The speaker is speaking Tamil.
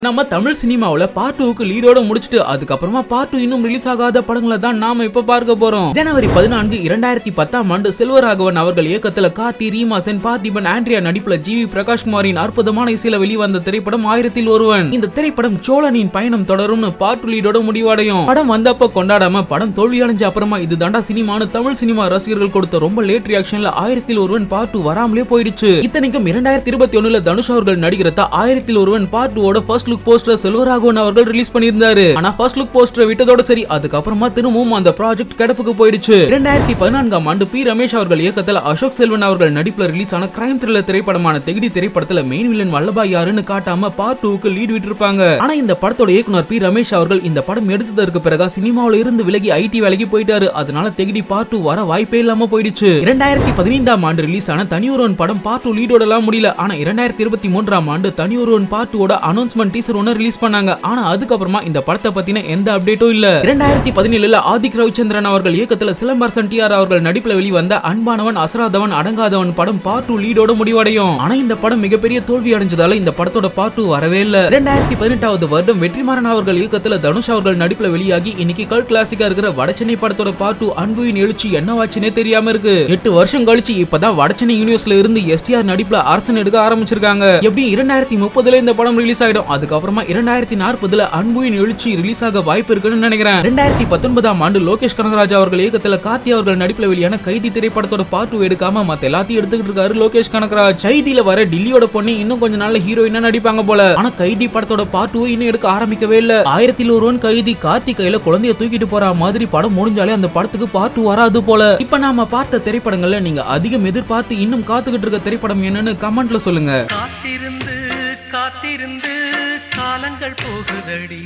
நம்ம தமிழ் சினிமாவுல பார்ட் 2க்கு லீடோட முடிச்சிட்டு அதுக்கப்புறமா பார்ட் 2 இன்னும் ரிலீஸ் ஆகாத படங்களை தான் நாம இப்ப பார்க்க போறோம். ஜனவரி 14 2010ஆம் ஆண்டு செல்வராகவன் அவர்கள் இயக்கத்துல கார்த்தி, ரீமா சென், பார்த்திபன், ஆண்ட்ரியா நடிப்புல ஜிவி பிரகாஷ்குமாரின் அற்புதமான இசையில வெளிவந்த திரைப்படம் ஆயிரத்தில் ஒருவன். இந்த திரைப்படம் சோழனின் பயணம் தொடரும்னு பார்ட் 2 லீடோட முடிவடையும். படம் வந்தப்ப கொண்டாடாம படம் தோல்வியடைஞ்ச அப்புறமா இது தாண்டா சினிமான்னு தமிழ் சினிமா ரசிகர்கள் கொடுத்த ரொம்ப லேட் ரியாக்ஷன்ல ஆயிரத்தில் ஒருவன் பார்ட் 2 வராமலே போயிடுச்சு. இத்தனைக்கும் 2021ல தனுஷ் அவர்கள் நடிக்கிறத ஆயிரத்தில் ஒருவன் பார்ட் 2 ஓட ஃபர்ஸ்ட் லுக் போஸ்டர் செல்வராகவன் அவர்கள் ரிலீஸ் பண்ணியிருந்தாரு. ஆனா ஃபர்ஸ்ட் லுக் போஸ்டர் விட்டதோட சரி, அதுக்கப்புறமா திரும்பவும் அந்த ப்ராஜெக்ட் கிடப்புக்கு போயிடுச்சு. 2014ஆம் ஆண்டு பி ரமேஷ் அவர்கள் இயக்கத்துல அசோக் செல்வன் அவர்கள் நடிப்புல ரிலீஸ் ஆன கிரைம் த்ரில்லர் திரைப்படமான தெகிடி திரைப்படத்துல மெயின் வில்லன் வல்லபாய் யாருன்னு காட்டாம பார்ட் 2க்கு லீட் விட்டிருப்பாங்க. ஆனா இந்த படத்தோட இயக்குனர் பி ரமேஷ் அவர்கள் இந்த படம் எடுத்ததற்கு பிறகு சினிமாவில இருந்து விலகி ஐடி வேலைக்கு போயிட்டாரு. அதனால தெகிடி பார்ட் 2 வர வாய்ப்பே இல்லாம போயிடுச்சு. 2015ஆம் ஆண்டு ரிலீஸ் ஆன தனியொருவன் படம் பார்ட் 2 லீடோட எல்லாம் முடியல. ஆனா 2023ஆம் ஆண்டு தனியொருவன் பார்ட் 2 ஓட அனௌன்ஸ்மென்ட் டீசர் ஒன்னு ரிலீஸ் பண்ணாங்க. ஆனா அதுக்கப்புறமா இந்த படத்தை பத்தின எந்த அப்டேட்டும் இல்ல. 2017ல ஆதிக் ரவிச்சந்திரன் அவர்கள் இயக்கத்துல சிலம்பரசன் டிஆர் அவர்கள் நடிப்புல வெளிவந்த அன்பானவன், அசராதவன், அடங்காதவன் படம் பார்ட் 2 லீடோட முடிவடையும். ஆனா இந்த படம் மிகப்பெரிய தோல்வி அடைஞ்சதால இந்த படத்தோட பார்ட் 2 வரவே இல்ல. 2018வது வருடம் வெற்றிமாறன் அவர்கள் இயக்கத்துல தனுஷ் அவர்கள் நடிப்புல வெளியாகி இன்னைக்கு கல் கிளாசிக்கா இருக்கிற வடசென்னை படத்தோட பார்ட் 2 அன்புவின் எழுச்சி என்னவாச்சுனே தெரியாம இருக்கு. 8 வருஷம் கழிச்சு இப்பதான் வடசென்னை யூனிவர்ஸ்ல இருந்து எஸ்டிஆர் நடிப்புல அரசன் எடுக்க ஆரம்பிச்சிருக்காங்க. எப்படி 2030ல இந்த படம் ரிலீஸ் ஆயிடும். அதுக்கப்புறமா 2040ல அன்புவின் எழுச்சி ரிலீஸ் ஆக வாய்ப்பு இருக்குன்னு நினைக்கிறேன். 2019ஆம் ஆண்டு லோகேஷ் கனகராஜ் அவர்கள் இயக்கத்துல கார்த்தி அவர்கள் நடிப்புல வெளியான கைதி திரைப்படத்தோட பார்ட் 2 எடுக்காம மத்த எல்லாத்தையும் எடுத்துக்கிட்டு இருக்காரு லோகேஷ் கனகராஜ். கைதியில வர டில்லியோட பொண்ணு இன்னும் கொஞ்ச நாள்ல ஹீரோயினா நடிப்பாங்க போல. ஆனா கைதி படத்தோட பார்ட் 2 இன்னும் எடுக்க ஆரம்பிக்கவே இல்ல. ஆயிரத்தில் ஒருவன் கைதி கார்த்தி கையில குழந்தைய தூக்கிட்டு போற மாதிரி படம் முடிஞ்சாலே அந்த படத்துக்கு பார்ட் 2 வராது போல. இப்ப நாம பார்த்த திரைப்படங்கள்ல நீங்க அதிகம் எதிர்பார்த்து இன்னும் காத்துக்கிட்டு இருக்க திரைப்படம் என்னன்னு கமெண்ட்ல சொல்லுங்க. காத்திருந்து காத்திருந்து காலங்கள் போகுதடி.